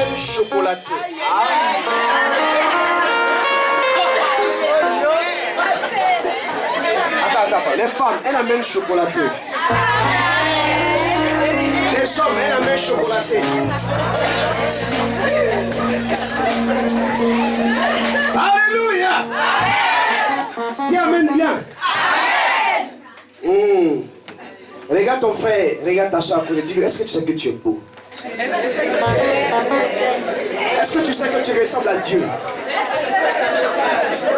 amène chocolaté. Attends. Les femmes, elles amènent chocolaté. Les hommes, elles amènent chocolaté. Alléluia. Dis amen bien. Regarde ton frère, regarde ta soeur, dis-lui, est-ce que tu sais que tu es beau? Est-ce que tu sais que tu ressembles à Dieu?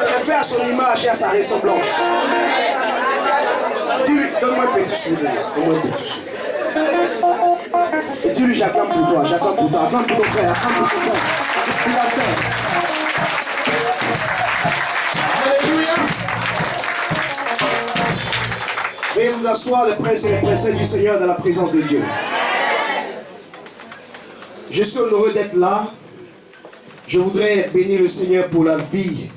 Tu es fait à son image et à sa ressemblance. Dis-lui, donne-moi un petit sourire. Donne-moi un petit sourire. Et dis-lui, j'acclame pour toi, j'acclame pour toi. Acclame pour ton frère, acclame pour ton frère. Alléluia. Veuillez vous asseoir, les princes et les princesses du Seigneur, dans la présence de Dieu. Je suis heureux d'être là. Je voudrais bénir le Seigneur pour la vie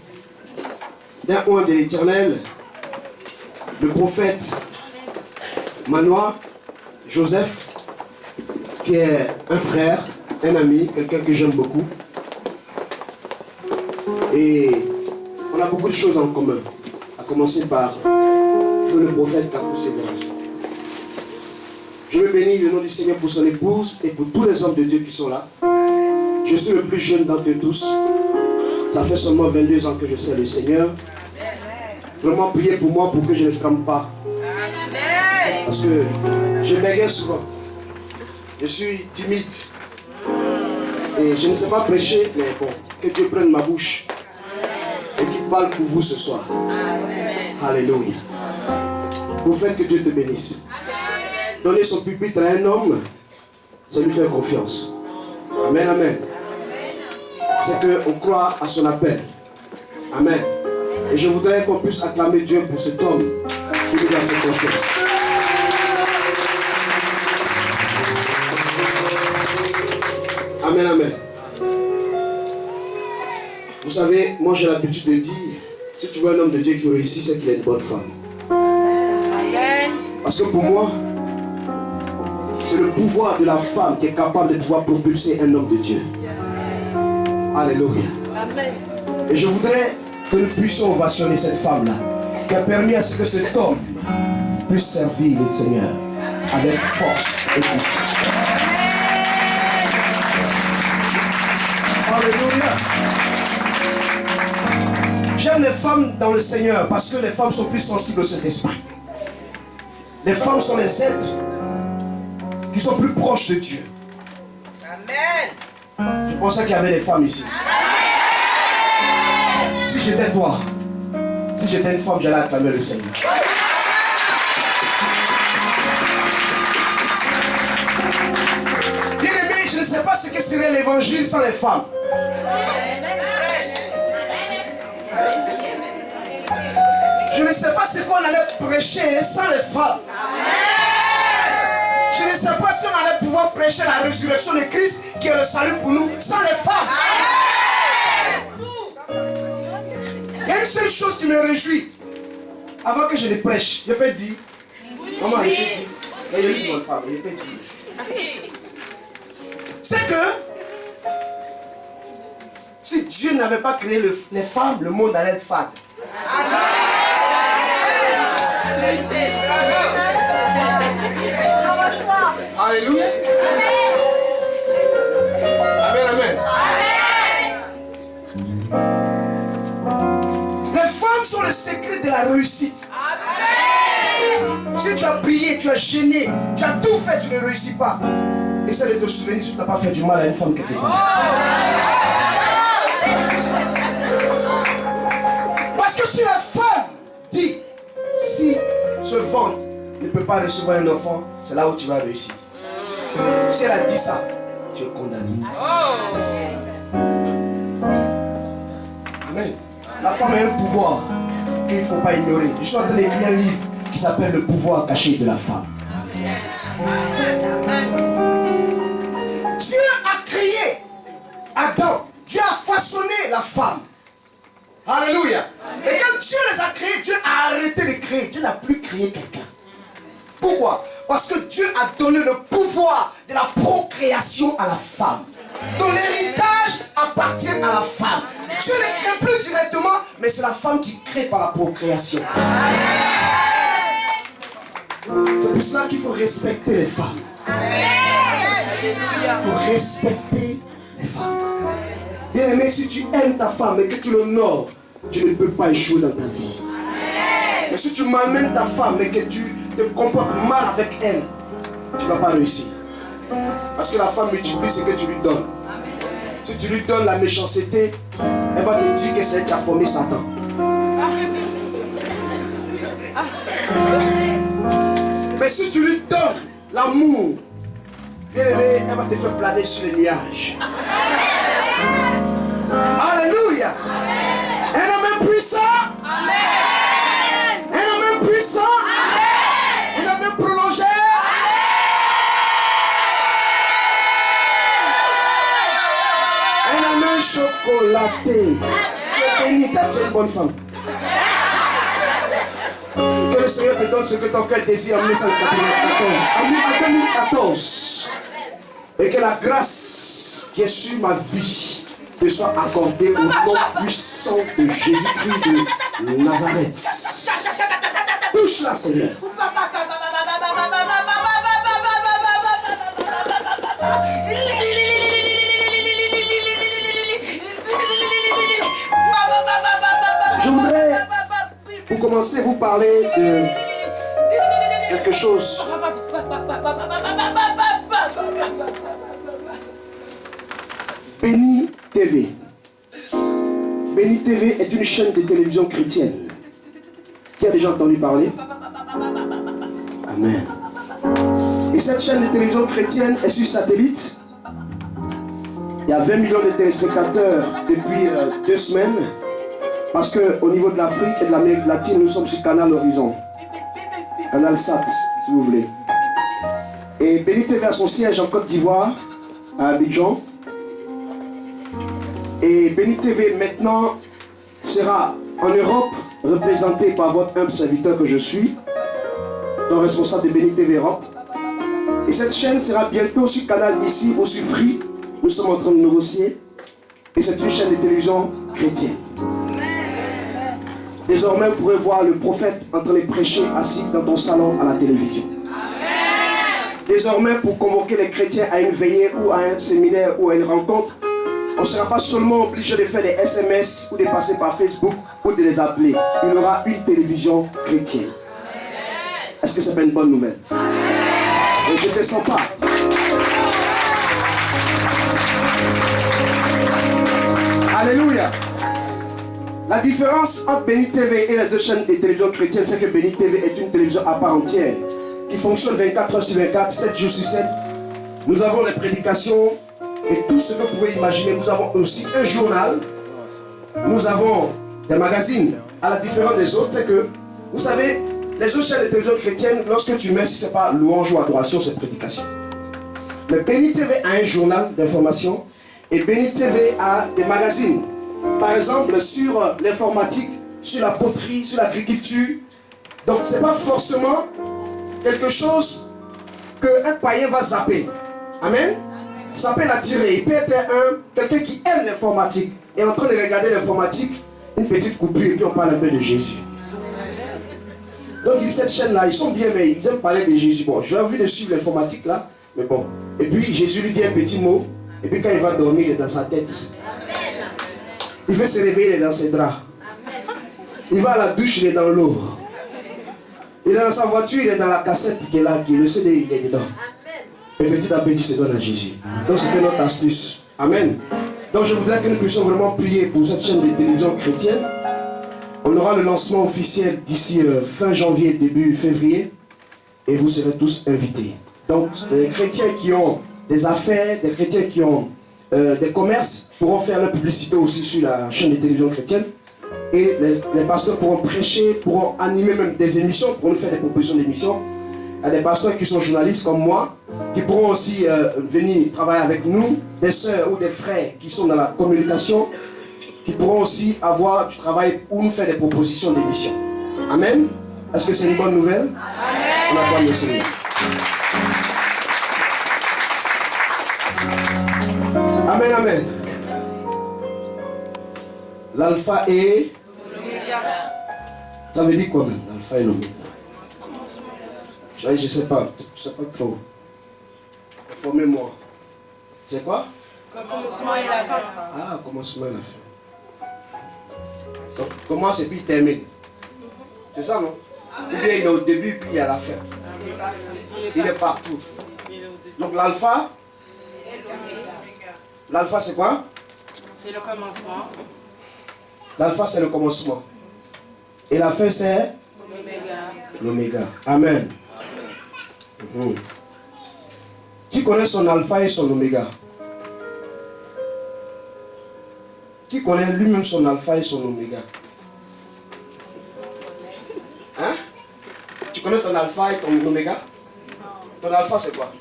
d'un oint de l'Éternel, le prophète Manoa Joseph, qui est un frère, un ami, quelqu'un que j'aime beaucoup. Et on a beaucoup de choses en commun, à commencer par feu le prophète Kakou Sévérage. Je veux bénir le nom du Seigneur pour son épouse et pour tous les hommes de Dieu qui sont là. Je suis le plus jeune d'entre eux tous. Ça fait seulement 22 ans que je sers le Seigneur. Vraiment priez pour moi pour que je ne tremble pas. Parce que je bégaye souvent. Je suis timide. Et je ne sais pas prêcher, mais bon, que Dieu prenne ma bouche et qu'il parle pour vous ce soir. Alléluia. Vous faites que Dieu te bénisse. Donner son pupitre à un homme, c'est lui faire confiance. Amen, amen. C'est qu'on croit à son appel. Amen. Et je voudrais qu'on puisse acclamer Dieu pour cet homme qui nous a fait confiance. Amen, amen. Vous savez, moi j'ai l'habitude de dire, si tu veux un homme de Dieu qui réussit, c'est qu'il est une bonne femme. Parce que pour moi, c'est le pouvoir de la femme qui est capable de pouvoir propulser un homme de Dieu. Alléluia. Amen. Et je voudrais que nous puissions ovationner cette femme-là, qui a permis à ce que cet homme puisse servir le Seigneur avec force et puissance. Alléluia. J'aime les femmes dans le Seigneur parce que les femmes sont plus sensibles au Saint-Esprit. Les femmes sont les êtres qui sont plus proches de Dieu. Amen. Je pensais qu'il y avait des femmes ici. Amen. Si j'étais toi, si j'étais une femme, j'allais acclamer le Seigneur. Bien-aimé, je ne sais pas ce que serait l'évangile sans les femmes. Je ne sais pas ce qu'on allait prêcher sans les femmes. Je ne sais pas si on allait pouvoir prêcher la résurrection de Christ qui est le salut pour nous sans les femmes. Il y a une seule chose qui me réjouit. Avant que je ne prêche, je peux dire, maman, je peux dire, mais je ne demande pas, je peux dire. C'est que si Dieu n'avait pas créé les femmes, le monde allait être fade. Alléluia. Amen, amen. Les femmes sont le secret de la réussite. Amen. Si tu as prié, tu as gêné, tu as tout fait, tu ne réussis pas. Essaie de te souvenir si tu n'as pas fait du mal à une femme quelque part. Parce que si la femme dit, si ce ventre ne peut pas recevoir un enfant, c'est là où tu vas réussir. Si elle a dit ça, tu es condamné. Amen. La femme a un pouvoir qu'il ne faut pas ignorer. Je suis en train d'écrire un livre qui s'appelle Le pouvoir caché de la femme. Dieu a créé Adam. Dieu a façonné la femme. Alléluia. Et quand Dieu les a créés, Dieu a arrêté de créer. Dieu n'a plus créé quelqu'un. Pourquoi? Parce que Dieu a donné le pouvoir de la procréation à la femme. Donc l'héritage appartient à la femme. Dieu ne crée plus directement, mais c'est la femme qui crée par la procréation. C'est pour ça qu'il faut respecter les femmes. Il faut respecter les femmes. Bien aimé, si tu aimes ta femme et que tu l'honores, tu ne peux pas échouer dans ta vie. Mais si tu malmènes ta femme et que tu te comportes mal avec elle, tu ne vas pas réussir. Parce que la femme multiplie ce que tu lui donnes. Si tu lui donnes la méchanceté, elle va te dire que c'est elle qui a formé Satan. Mais si tu lui donnes l'amour, bien aimé, elle va te faire planer sur les nuages. Alléluia. Un homme puissant. Un homme puissant. Un homme prolongé. Un homme chocolaté. Tu es béni, tu es une bonne femme. Que le Seigneur te donne ce que ton cœur désire en 2014. Et que la grâce qui est sur ma vie te soit accordée au nom puissant de Jésus-Christ de Nazareth. Touche-la, Seigneur. Je voudrais, pour commencer, vous parler de quelque chose. Béni TV. Béni TV est une chaîne de télévision chrétienne. Qui a déjà entendu parler? Amen. Et cette chaîne de télévision chrétienne est sur satellite. Il y a 20 millions de téléspectateurs depuis 2 semaines. Parce qu'au niveau de l'Afrique et de l'Amérique latine, nous sommes sur Canal Horizon. Canal Sat, si vous voulez. Et Béni TV a son siège en Côte d'Ivoire, à Abidjan. Et Béni TV maintenant sera en Europe, représenté par votre humble serviteur que je suis, donc responsable de Béni TV Europe. Et cette chaîne sera bientôt sur Canal ici, au Free. Nous sommes en train de négocier. Et c'est une chaîne de télévision chrétienne. Désormais, vous pourrez voir le prophète en train de prêcher assis dans ton salon à la télévision. Désormais, pour convoquer les chrétiens à une veillée ou à un séminaire ou à une rencontre, on ne sera pas seulement obligé de faire des SMS ou de passer par Facebook ou de les appeler. Il y aura une télévision chrétienne. Est-ce que c'est pas une bonne nouvelle? Et je ne te sens pas. Alléluia. La différence entre Béni TV et les autres chaînes de télévision chrétienne, c'est que Béni TV est une télévision à part entière qui fonctionne 24 heures sur 24, 7 jours sur 7. Nous avons les prédications et tout ce que vous pouvez imaginer. Nous avons aussi un journal. Nous avons des magazines. À la différence des autres, c'est que, vous savez, les autres chaînes de télévision chrétienne, lorsque tu mets, si ce n'est pas louange ou adoration, c'est prédication. Mais Béni TV a un journal d'information et Béni TV a des magazines. Par exemple, sur l'informatique, sur la poterie, sur l'agriculture. Donc, ce n'est pas forcément quelque chose qu'un païen va zapper. Amen. Ça peut l'attirer. Il peut être quelqu'un qui aime l'informatique et en train de regarder l'informatique, une petite coupure et puis on parle un peu de Jésus. Donc, cette chaîne-là, ils sont bien, mais ils aiment parler de Jésus. Bon, j'ai envie de suivre l'informatique là, mais bon. Et puis, Jésus lui dit un petit mot, et puis quand il va dormir, il est dans sa tête. Il veut se réveiller, il est dans ses draps. Il va à la douche, il est dans l'eau. Il est dans sa voiture, il est dans la cassette qui est là, qui est le CD, il est dedans. Et petit à petit, il se donne à Jésus. Donc c'était notre astuce. Amen. Donc je voudrais que nous puissions vraiment prier pour cette chaîne de télévision chrétienne. On aura le lancement officiel d'ici fin janvier, début février. Et vous serez tous invités. Donc les chrétiens qui ont des affaires, des chrétiens qui ont des commerces pourront faire leur publicité aussi sur la chaîne de télévision chrétienne. Et les pasteurs pourront prêcher, pourront animer même des émissions, pourront nous faire des propositions d'émissions. Il y a des pasteurs qui sont journalistes comme moi, qui pourront aussi venir travailler avec nous, des sœurs ou des frères qui sont dans la communication, qui pourront aussi avoir du travail ou nous faire des propositions d'émissions. Amen. Est-ce que c'est une bonne nouvelle? Amen. On acclame le Seigneur. Amen, amen. L'alpha et l'oméga. Ça veut dire quoi même, l'alpha et l'oméga? Je ne sais pas trop. Informez-moi. C'est quoi? Commencement et la fin. Ah, commencement et la fin. Donc, commence et puis termine. C'est ça, non? Ou bien il est au début puis il est à la fin. Il est partout. Donc l'alpha, l'alpha c'est quoi? C'est le commencement. L'alpha c'est le commencement. Et la fin c'est l'oméga. Amen. Qui connaît son alpha et son oméga? Qui connaît lui-même son alpha et son oméga? Hein? Tu connais ton alpha et ton oméga? Ton alpha c'est quoi?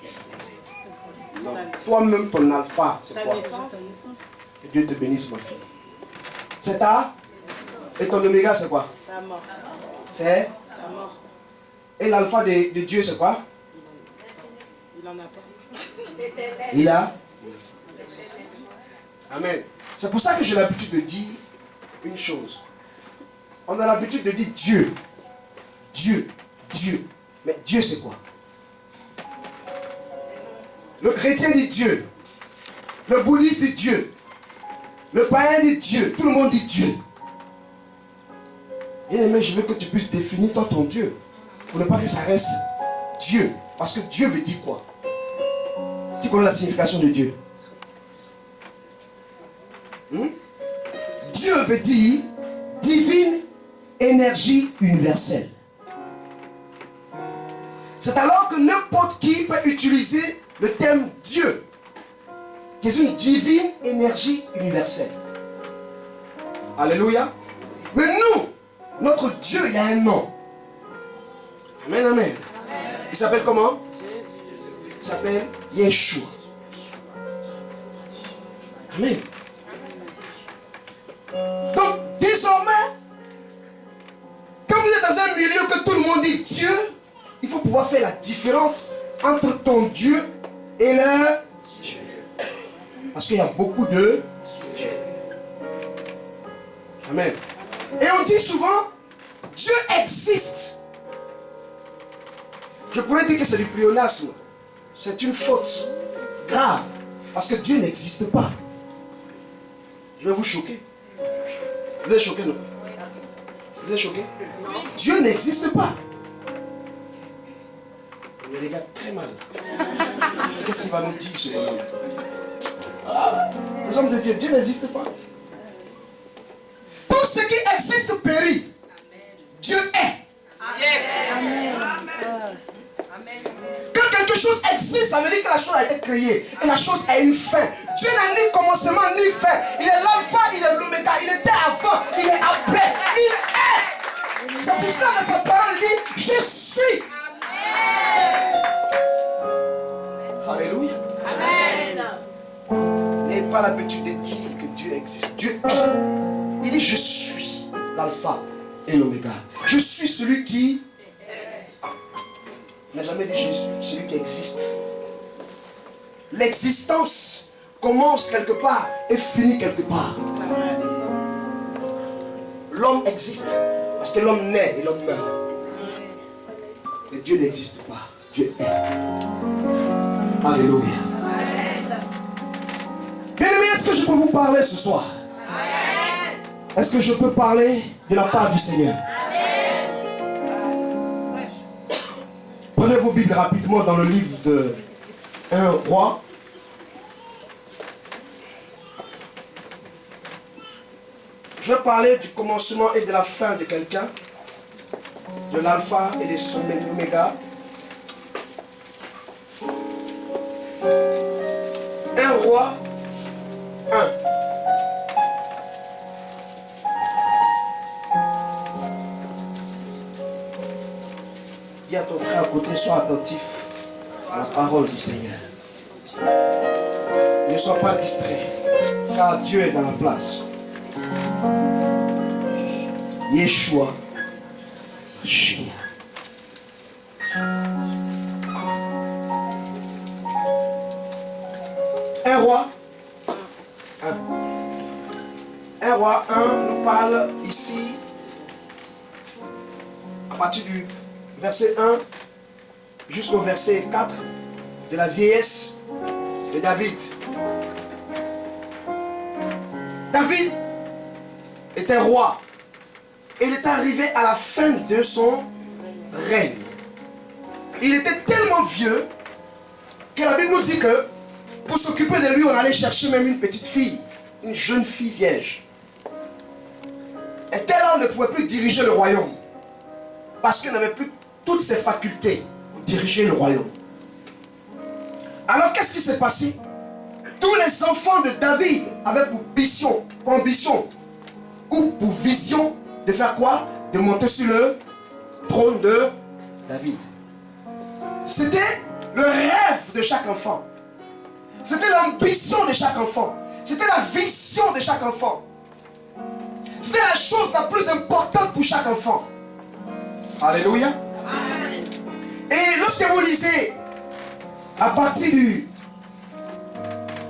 Non. Toi-même ton alpha c'est quoi? Que Dieu te bénisse ma fille. C'est ta? Et ton oméga c'est quoi? Ta mort. C'est? Ta mort. Et l'alpha de Dieu c'est quoi? Il en a pas. Il a? Amen. C'est pour ça que j'ai l'habitude de dire une chose. On a l'habitude de dire Dieu. Dieu. Dieu. Mais Dieu c'est quoi? Le chrétien dit Dieu. Le bouddhiste dit Dieu. Le païen dit Dieu. Tout le monde dit Dieu. Bien aimé, je veux que tu puisses définir toi ton Dieu. Pour ne pas que ça reste Dieu. Parce que Dieu veut dire quoi? Tu connais la signification de Dieu? Dieu veut dire divine énergie universelle. C'est alors que n'importe qui peut utiliser le terme Dieu, qui est une divine énergie universelle. Alléluia. Mais nous, notre Dieu, il a un nom. Amen, amen. Il s'appelle comment? Jésus. Il s'appelle Yeshua. Amen. Donc, désormais, quand vous êtes dans un milieu que tout le monde dit Dieu, il faut pouvoir faire la différence entre ton Dieu et le Dieu. Parce qu'il y a beaucoup de Dieu. Amen. Et on dit souvent, Dieu existe. Je pourrais dire que c'est du pléonasme. C'est une faute grave. Parce que Dieu n'existe pas. Je vais vous choquer. Vous êtes choqué, non? Vous êtes choqué? Dieu n'existe pas. On me regarde très mal. Qu'est-ce qu'il va nous dire ce moment? Les hommes de Dieu, Dieu n'existe pas. Tout ce qui existe périt. Dieu est. Quand quelque chose existe, ça veut dire que la chose a été créée. Et la chose a une fin. Dieu n'a ni commencement ni fin. Il est l'alpha, il est l'oméga. Il était avant, il est après. Il est. C'est pour ça que sa parole dit, je suis. Alléluia. N'ayez pas l'habitude de dire que Dieu existe. Dieu est. Il dit, je suis l'alpha et l'oméga. Je suis celui qui... Il n'a jamais dit je suis celui qui existe. L'existence commence quelque part et finit quelque part. L'homme existe parce que l'homme naît et l'homme meurt. Mais Dieu n'existe pas. Dieu est. Alléluia. Bien-aimés, est-ce que je peux vous parler ce soir? Est-ce que je peux parler de la part du Seigneur? Prenez vos Bibles rapidement dans le livre de 1 Roi. Je vais parler du commencement et de la fin de quelqu'un, de l'alpha et de son oméga. 1 Roi 1. Dis à ton frère à côté, sois attentif à la parole du Seigneur. Ne sois pas distrait, car Dieu est dans la place. Yeshua. Shia. Un roi. Rois 1 nous parle ici, à partir du verset 1 jusqu'au verset 4, de la vieillesse de David. David était roi. Et il est arrivé à la fin de son règne. Il était tellement vieux que la Bible nous dit que pour s'occuper de lui, on allait chercher même une petite fille, une jeune fille vierge. Et tel homme ne pouvait plus diriger le royaume parce qu'il n'avait plus toutes ses facultés pour diriger le royaume. Alors qu'est-ce qui s'est passé? Tous les enfants de David avaient pour ambition ou pour vision de faire quoi? De monter sur le trône de David. C'était le rêve de chaque enfant. C'était l'ambition de chaque enfant. C'était la vision de chaque enfant. C'était la chose la plus importante pour chaque enfant. Alléluia. Amen. Et lorsque vous lisez à partir du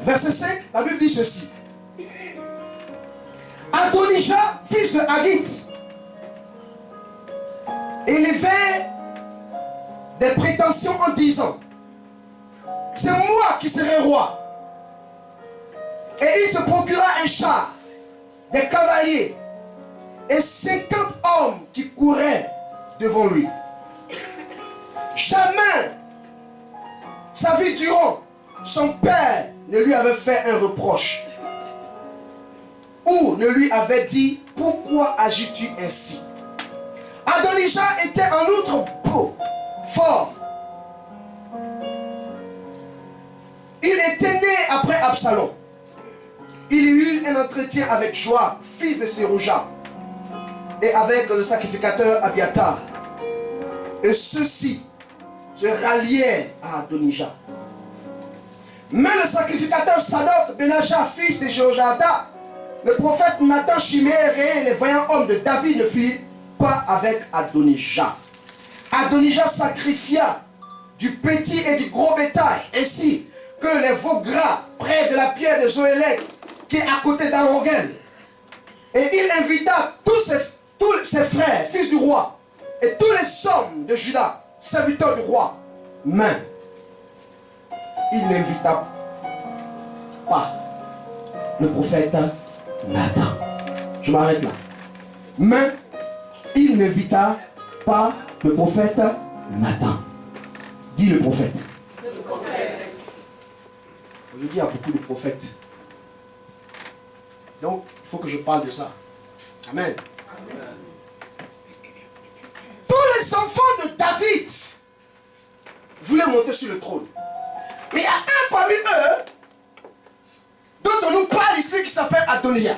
verset 5, la Bible dit ceci. Adonijah, fils de Haggith, élevait des prétentions en disant: c'est moi qui serai roi. Et il se procura un char, des cavaliers et 50 hommes qui couraient devant lui. Jamais, sa vie durant, son père ne lui avait fait un reproche ou ne lui avait dit: pourquoi agis-tu ainsi? Adonijah était en outre beau, fort. Il était né après Absalom. Il eut un entretien avec Joab, fils de Sérouja, et avec le sacrificateur Abiathar. Et ceux-ci se rallièrent à Adonijah. Mais le sacrificateur Sadok, Benaja, fils de Jéhoiada, le prophète Nathan, Chimér et les vaillants hommes de David ne furent pas avec Adonijah. Adonijah sacrifia du petit et du gros bétail, ainsi que les veaux gras près de la pierre de Zoélec, qui est à côté d'Arogel. Et il invita tous ses frères, fils du roi, et tous les hommes de Juda, serviteurs du roi. Mais il n'invita pas le prophète Nathan. Je m'arrête là. Mais il n'invita pas le prophète Nathan. Dis le prophète. Le prophète. Aujourd'hui, il y a beaucoup de prophètes. Donc, il faut que je parle de ça. Amen. Amen. Tous les enfants de David voulaient monter sur le trône. Mais il y a un parmi eux dont on nous parle ici qui s'appelle Adonijah.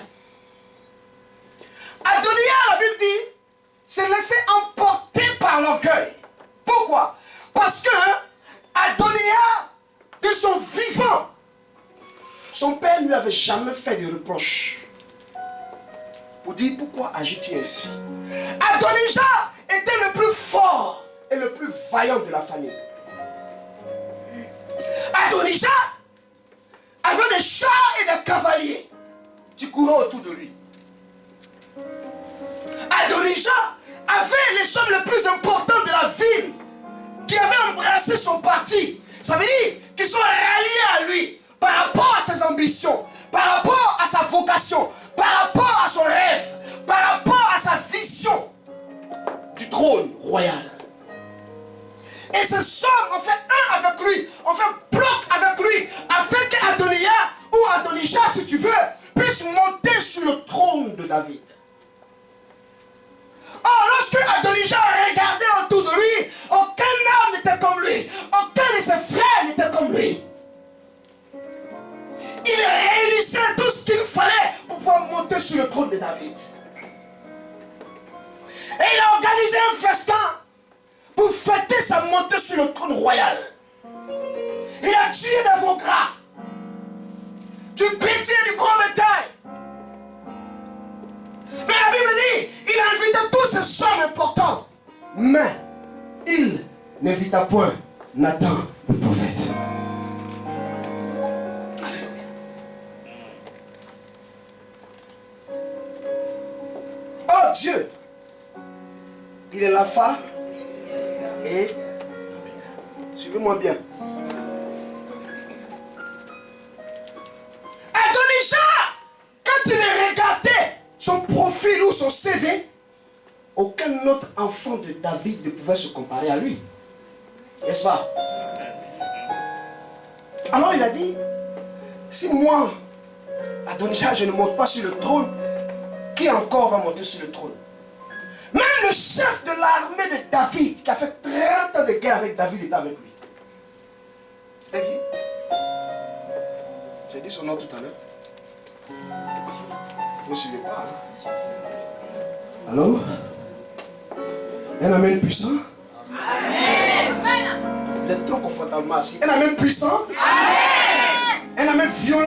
Adonijah, la Bible dit, s'est laissé emporter par l'orgueil. Pourquoi? Parce que Adonijah, de son vivant, son père ne lui avait jamais fait de reproche pour dire: pourquoi agis-tu ainsi? Adonijah était le plus fort et le plus vaillant de la famille. Adonijah avait des chars et des cavaliers qui couraient autour de lui. Adonijah avait les hommes les plus importants de la ville qui avaient embrassé son parti. Ça veut dire qu'ils sont ralliés à lui par rapport à ses ambitions, par rapport à sa vocation, par rapport à son rêve, par rapport à sa vision du trône royal. Et ces hommes ont fait un avec lui, ont fait bloc avec lui, afin qu'Adonijah, ou Adonijah si tu veux, puisse monter sur le trône de David. Or, lorsque Adonijah regardait autour de lui, aucun homme n'était comme lui, aucun de ses frères n'était comme lui. Il réunissait tout ce qu'il fallait pour pouvoir monter sur le trône de David. Et il a organisé un festin pour fêter sa montée sur le trône royal. Il a tué des veaux gras, du petit et du gros bétail. Mais la Bible dit, il a invité tous ces hommes importants. Mais il n'invita point Nathan, le prophète. Alléluia. Il est l'alpha et suivez-moi bien. Adonijah, quand il regardait son profil ou son CV, aucun autre enfant de David ne pouvait se comparer à lui. N'est-ce pas? Alors il a dit, si moi, Adonijah, je ne monte pas sur le trône, qui encore va monter sur le trône? Même le chef de l'armée de David, qui a fait 30 ans de guerre avec David, était avec lui. C'était qui? J'ai dit son nom tout à l'heure. Vous ne suivez pas, hein? Allô? Un amen puissant? Amen. Vous êtes trop confortablement assis. Un amen puissant? Amen. Un amen violent?